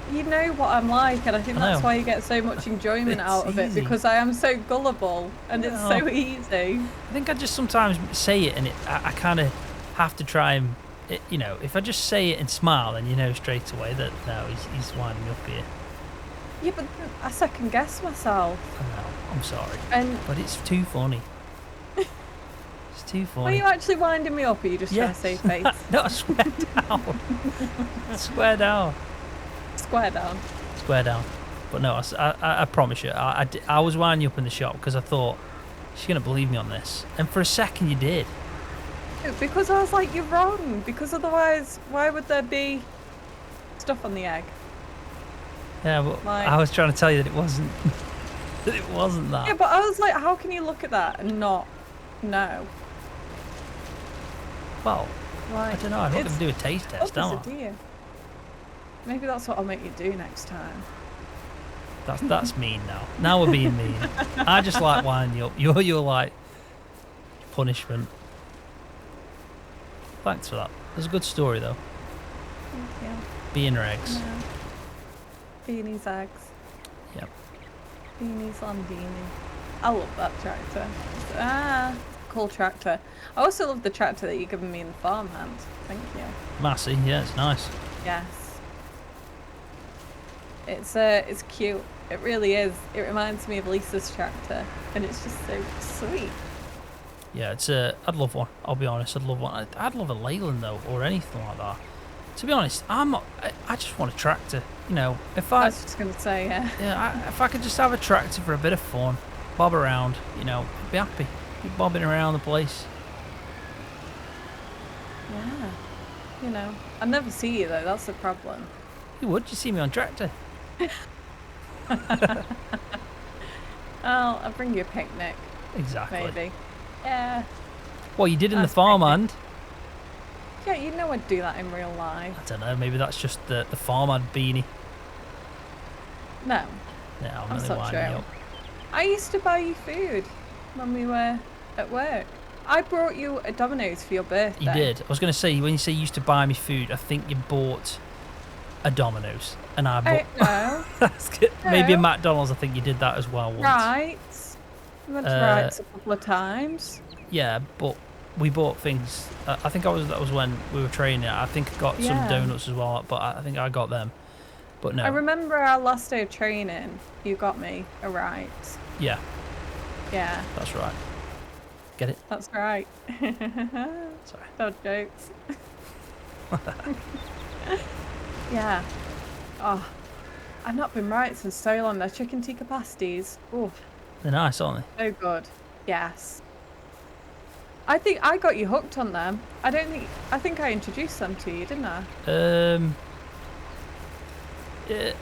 know what I'm like, and I think that's why you get so much enjoyment out of it, because I am so gullible and it's so easy. I think I just sometimes say it, and I kind of have to try and, you know, if I just say it and smile, then you know straight away that no, he's winding me up here. Yeah, but I second guess myself. I know, I'm sorry, but it's too funny. It's too funny. Are you actually winding me up, or are you just trying to save face? No, I swear down. Swear down. Square down. Square down. But no, I promise you, I was winding you up in the shop because I thought, she's going to believe me on this. And for a second you did. Because I was like, you're wrong. Because otherwise, why would there be stuff on the egg? Yeah, but like, I was trying to tell you that it wasn't, that it wasn't that. Yeah, but I was like, how can you look at that and not know? Well, like, I don't know. I'm not going to do a taste test, am I? Maybe that's what I'll make you do next time. That's mean now. Now we're being mean. I just like winding you up. You're like punishment. Thanks for that. It was a good story though. Thank you. Being her eggs. Yeah. Beanie's eggs. Yep. Beanie's Landini. I love that tractor. Cool tractor. I also love the tractor that you've given me in the farmhand. Thank you. Massey, yeah, it's nice. Yes. It's cute. It really is. It reminds me of Lisa's tractor, and it's just so sweet. Yeah, it's I'd love one. I'll be honest, I'd love one. I'd love a Leyland though, or anything like that. To be honest, I'm not. I just want a tractor. You know, if I was just gonna say, yeah. Yeah, if I could just have a tractor for a bit of fun, bob around, you know, I'd be happy. Be bobbing around the place. Yeah. You know, I'd never see you though. That's the problem. You would. You see me on tractor. I'll bring you a picnic. Exactly. Maybe. Yeah. Well, you did in the farmhand. Yeah, you know I'd do that in real life. I don't know. Maybe that's just the farmhand beanie. No. Yeah, I'm that's really not winding true. up. I used to buy you food when we were at work. I brought you a Domino's for your birthday. You did. I was going to say, when you say you used to buy me food, I think you bought a Domino's. And I bought... No. Maybe a McDonald's. I think you did that as well once. Right. We went to Wrights a couple of times. Yeah, but we bought things. I think that was when we were training. I think I got some donuts as well, but I think I got them. But no. I remember our last day of training, you got me a Wrights. Yeah. Yeah. That's right. Get it? That's right. Sorry. No jokes. Yeah. Oh, I've not been right since so long. They're chicken tikka pasties. Oh, they're nice, aren't they? So good. Yes. I think I got you hooked on them. I think I introduced them to you, didn't I?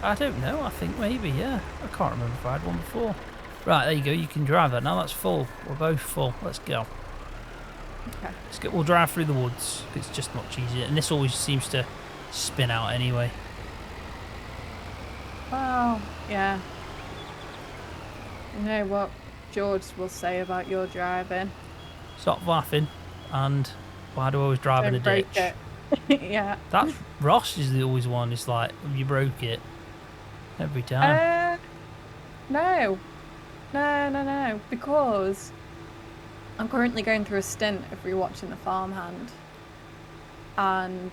I don't know. I think maybe, yeah. I can't remember if I had one before. Right, there you go. You can drive that now. That's full. We're both full. Let's go. Okay. Let's go. We'll drive through the woods. It's just much easier, and this always seems to spin out anyway. Well, yeah. You know what George will say about your driving? Stop laughing, and why do I always drive in a ditch? It. Yeah. That's Ross is the always one. It's like you broke it every time. No, because I'm currently going through a stint of rewatching The Farmhand. And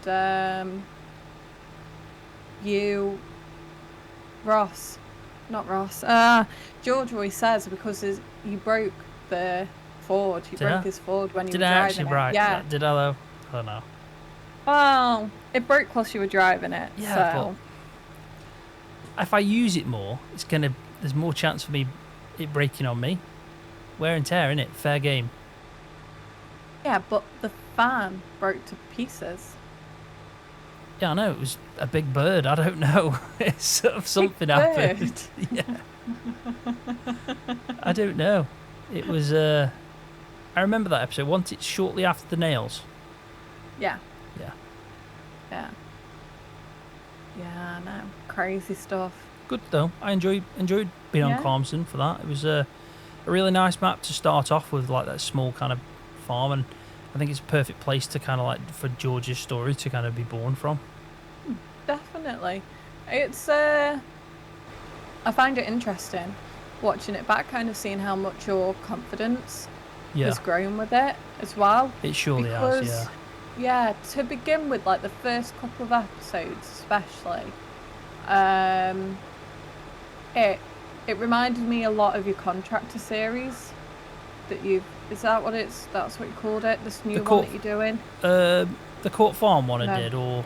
George always says because you broke the Ford. You broke his Ford when you were driving it. Did I actually break? Yeah. Did I though? I don't know. Well, it broke whilst you were driving it. Yeah, so. But if I use it more, there's more chance for it breaking on me. Wear and tear, innit? Fair game. Yeah, but the fan broke to pieces. Yeah, I know. It was a big bird. I don't know. Something happened. Yeah. I don't know. It was... I remember that episode. Wasn't it shortly after the nails? Yeah. Yeah. Yeah. Yeah, I know. Crazy stuff. Good, though. I enjoyed being on Carmston for that. It was a really nice map to start off with, like that small kind of farm, and I think it's a perfect place to kind of like for George's story to kind of be born from. Definitely. It's I find it interesting watching it back, kind of seeing how much your confidence has grown with it as well. It surely has, yeah. Yeah, to begin with, like the first couple of episodes especially, it reminded me a lot of your Contractor series that is that what that's what you called it? This new one that you're doing? The Court Farm one I did, or...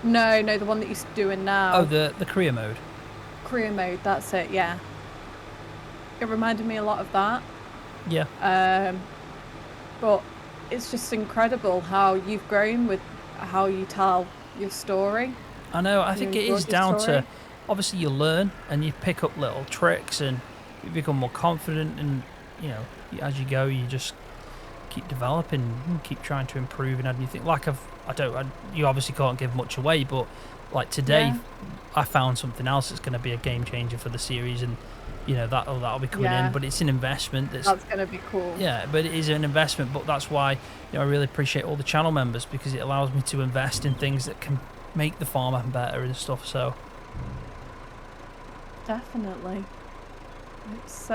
No, the one that you're doing now. Oh, the career mode. Career mode, that's it, yeah. It reminded me a lot of that. Yeah. But it's just incredible how you've grown with how you tell your story. I know, I think it is down to... Obviously you learn and you pick up little tricks and you become more confident, and as you go you just keep developing and keep trying to improve and add new things. Like you obviously can't give much away, but like today I found something else that's going to be a game changer for the series, and that'll be coming in, but it's an investment that's going to be cool. Yeah, but it is an investment, but that's why I really appreciate all the channel members, because it allows me to invest in things that can make the farmer better and stuff. So definitely. It's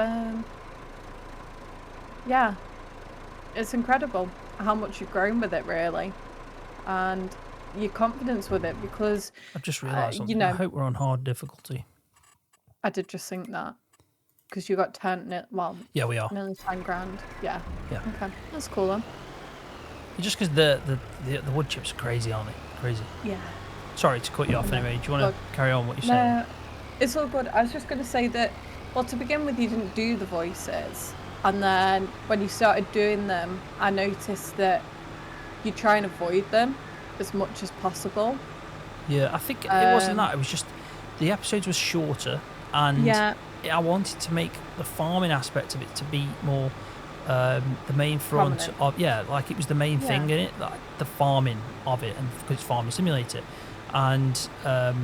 it's incredible how much you've grown with it, really, and your confidence with it, because I've just realised something. I hope we're on hard difficulty. I did just think that, because you got 10, well, yeah, we are nearly 10 grand. Yeah. Okay, that's cool then. Just because the wood chips are crazy, aren't they? Crazy. Yeah. Sorry to cut you off anyway. Do you want to carry on what you're saying? No, it's all good. I was just going to say that, well, to begin with, you didn't do the voices. And then when you started doing them, I noticed that you try and avoid them as much as possible. Yeah, I think it wasn't that. It was just the episodes were shorter, and I wanted to make the farming aspect of it to be more the main front prominent. Of like it was the main thing in it, like the farming of it, and because it's Farming Simulator, and that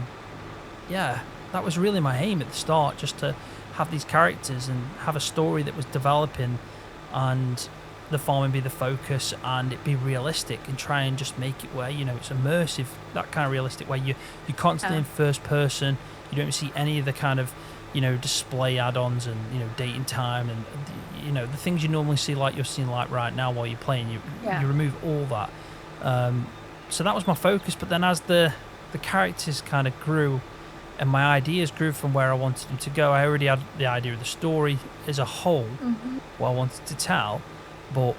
was really my aim at the start, just to have these characters and have a story that was developing, and the farming be the focus, and it be realistic, and try and just make it where it's immersive, that kind of realistic where you're constantly in first person. You don't see any of the kind of display add-ons and date and time and the things you normally see, like you're seeing like right now while you're playing. You remove all that, so that was my focus. But then as the characters kind of grew and my ideas grew from where I wanted them to go, I already had the idea of the story as a whole, what I wanted to tell. But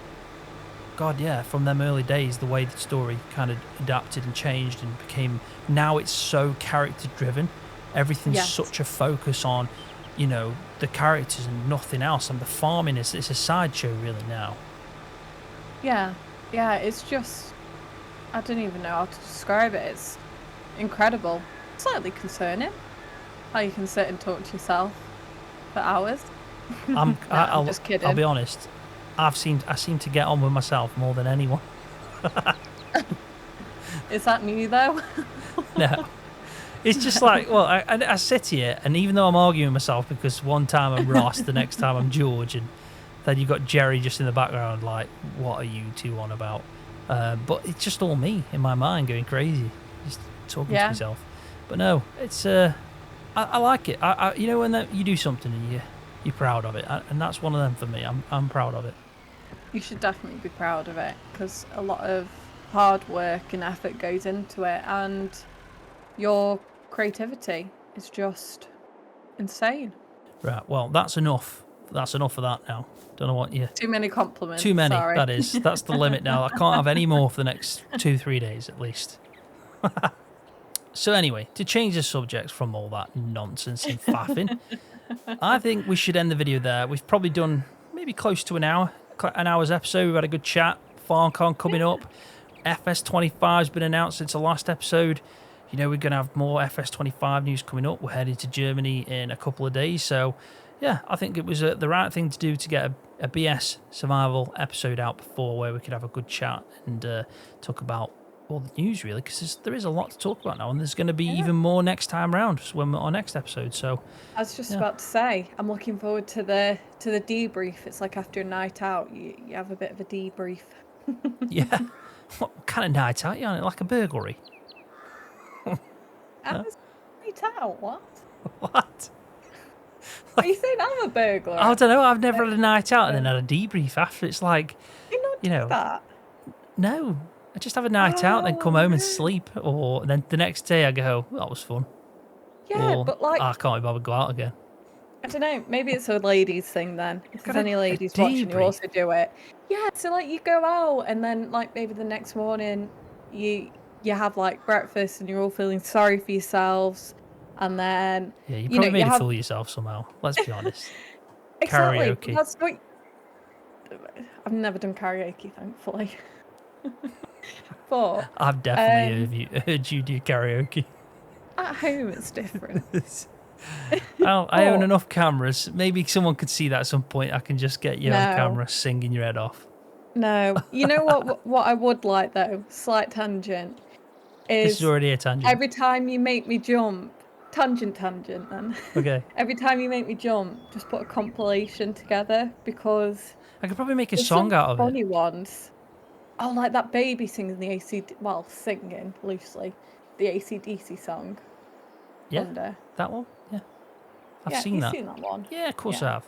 God, from them early days, the way the story kind of adapted and changed and became, now it's so character driven. Everything's such a focus on the characters and nothing else, and the farming it's a sideshow really now. It's just, I don't even know how to describe it. It's incredible. Slightly concerning how you can sit and talk to yourself for hours. I'm just kidding. I'll be honest, I seem to get on with myself more than anyone. Is that me though? No, it's just like, well, I sit here, and even though I'm arguing with myself because one time I'm Ross, the next time I'm George, and then you've got Jerry just in the background like, what are you two on about? But it's just all me in my mind going crazy, just talking to myself. But no, it's I like it. When you do something and you're proud of it, and that's one of them for me. I'm proud of it. You should definitely be proud of it, because a lot of hard work and effort goes into it, and your creativity is just insane. Right, well, that's enough. That's enough of that now. Don't know what you... Too many compliments. Too many, sorry. that is. That's the limit now. I can't have any more for the next 2-3 days at least. So anyway, to change the subject from all that nonsense and faffing, I think we should end the video there. We've probably done maybe close to an hour's episode. We've had a good chat. FarmCon coming up. FS25 has been announced since the last episode. You know, we're going to have more FS25 news coming up. We're heading to Germany in a couple of days. So, yeah, I think it was the right thing to do to get a BS survival episode out before, where we could have a good chat and talk about all the news, really, because there is a lot to talk about now, and there's going to be even more next time round when we're on our next episode. So I was just about to say, I'm looking forward to the debrief. It's like after a night out, you have a bit of a debrief. Yeah. What kind of night out are you on? Like a burglary? Night out? What? What? Are you saying I'm a burglar? I don't know. I've never had a night out and then had a debrief after. It's like, you know that. No, I just have a night out, then come home and sleep, or then the next day I go, well, that was fun. Yeah, or, but like, I can't be bothered to go out again. I don't know. Maybe it's a ladies thing then. If there's any ladies watching, you also do it. Yeah, so like you go out and then like maybe the next morning you have like breakfast and you're all feeling sorry for yourselves, and then you probably made a fool of yourself somehow. Let's be honest. Exactly. Karaoke. That's what... I've never done karaoke, thankfully. But I've definitely heard you do karaoke. At home, it's different. Well, I own enough cameras. Maybe someone could see that at some point. I can just get you on camera singing your head off. No. You know what I would like, though? Slight tangent. This is already a tangent. Every time you make me jump... Tangent then. Okay. Every time you make me jump, just put a compilation together, because... I could probably make a song out of it. Funny ones. Oh, like that baby singing the singing loosely the AC/DC song. Yeah, Wonder. that one. Yeah, I've seen that. You've seen that one. Yeah, of course I have.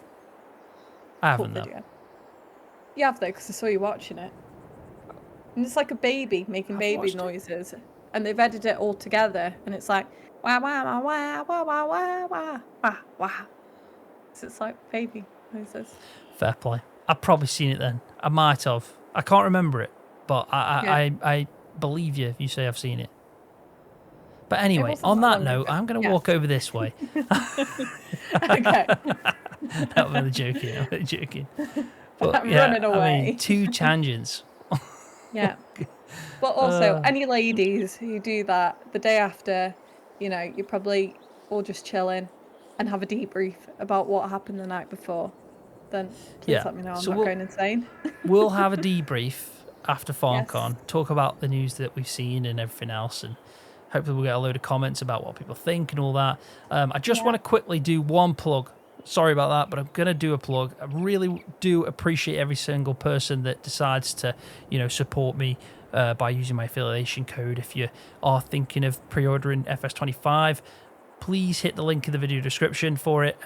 I haven't though. You have though, because I saw you watching it. And it's like a baby making baby noises, and they've edited it all together, and it's like wah wah wah wah wah wah wah wah wah. So it's like baby noises. Fair play. I've probably seen it then. I might have. I can't remember it, but I believe you if you say I've seen it. But anyway, on that note, I'm going to walk over this way. Okay. I'm only joking. But, I'm running away. I mean, 2 tangents. Yeah. But also, any ladies who do that the day after, you're probably all just chilling and have a debrief about what happened the night before, then please let me know I'm not going insane. We'll have a debrief after FarmCon, talk about the news that we've seen and everything else, and hopefully we'll get a load of comments about what people think and all that. I just want to quickly do one plug. Sorry about that, but I'm going to do a plug. I really do appreciate every single person that decides to, support me by using my affiliation code. If you are thinking of pre-ordering FS25, please hit the link in the video description for it.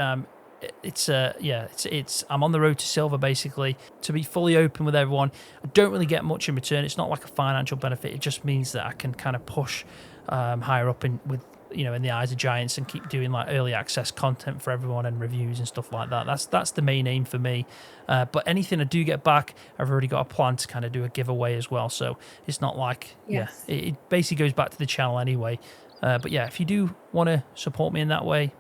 It's I'm on the road to silver, basically. To be fully open with everyone, I don't really get much in return. It's not like a financial benefit. It just means that I can kind of push higher up in the eyes of giants and keep doing like early access content for everyone and reviews and stuff like that. That's the main aim for me. But anything I do get back, I've already got a plan to kind of do a giveaway as well. So it's not like it basically goes back to the channel anyway. But yeah, if you do want to support me in that way,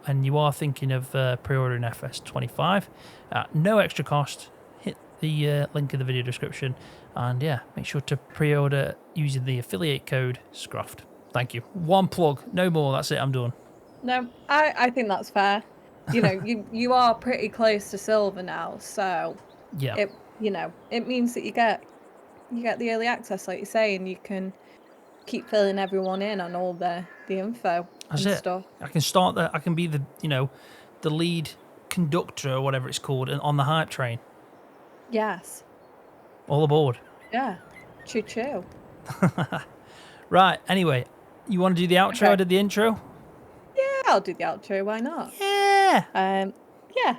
and you are thinking of pre-ordering FS25 at no extra cost, hit the link in the video description, and make sure to pre-order using the affiliate code Scroft. Thank you. One plug, no more. That's it. I'm done. No, I think that's fair. You are pretty close to silver now, so it means that you get the early access, like you say, and you can keep filling everyone in on all the info. That's it. Stuff. I can start I can be the the lead conductor or whatever it's called on the hype train. Yes. All aboard. Yeah. Choo. Right. Anyway, you want to do the outro? I did the intro. Yeah, I'll do the outro. Why not? Yeah. Yeah.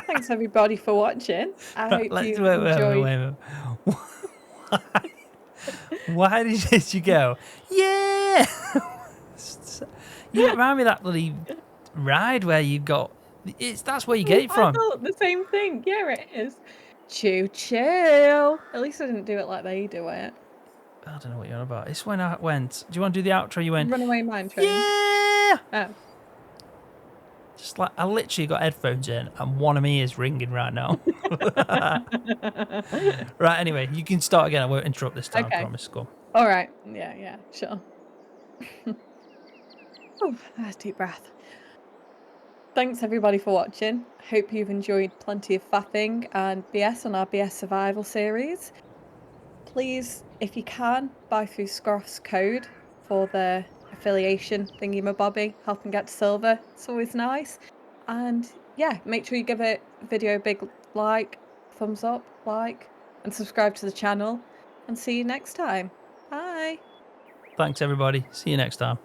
Thanks everybody for watching. I hope Let's you enjoyed. Why did you go? Yeah. You remind me of that bloody ride where you got. That's where you get it I from. thought the same thing. Yeah, it is. Choo choo. At least I didn't do it like they do it. I don't know what you're on about. It's when I went. Do you want to do the outro? You went. Runaway Mine Train. Yeah. Oh. Just like I literally got headphones in and one of me is ringing right now. Right, anyway, you can start again. I won't interrupt this time, I promise. Go on. All right. Yeah, sure. Oh, deep breath. Thanks everybody for watching. Hope you've enjoyed plenty of faffing and BS on our BS Survival series. Please, if you can, buy through Scroft's code for the affiliation thingy-mabobby, help and get to silver. It's always nice. And yeah, make sure you give it video a big like, thumbs up, like, and subscribe to the channel. And see you next time. Bye. Thanks, everybody. See you next time.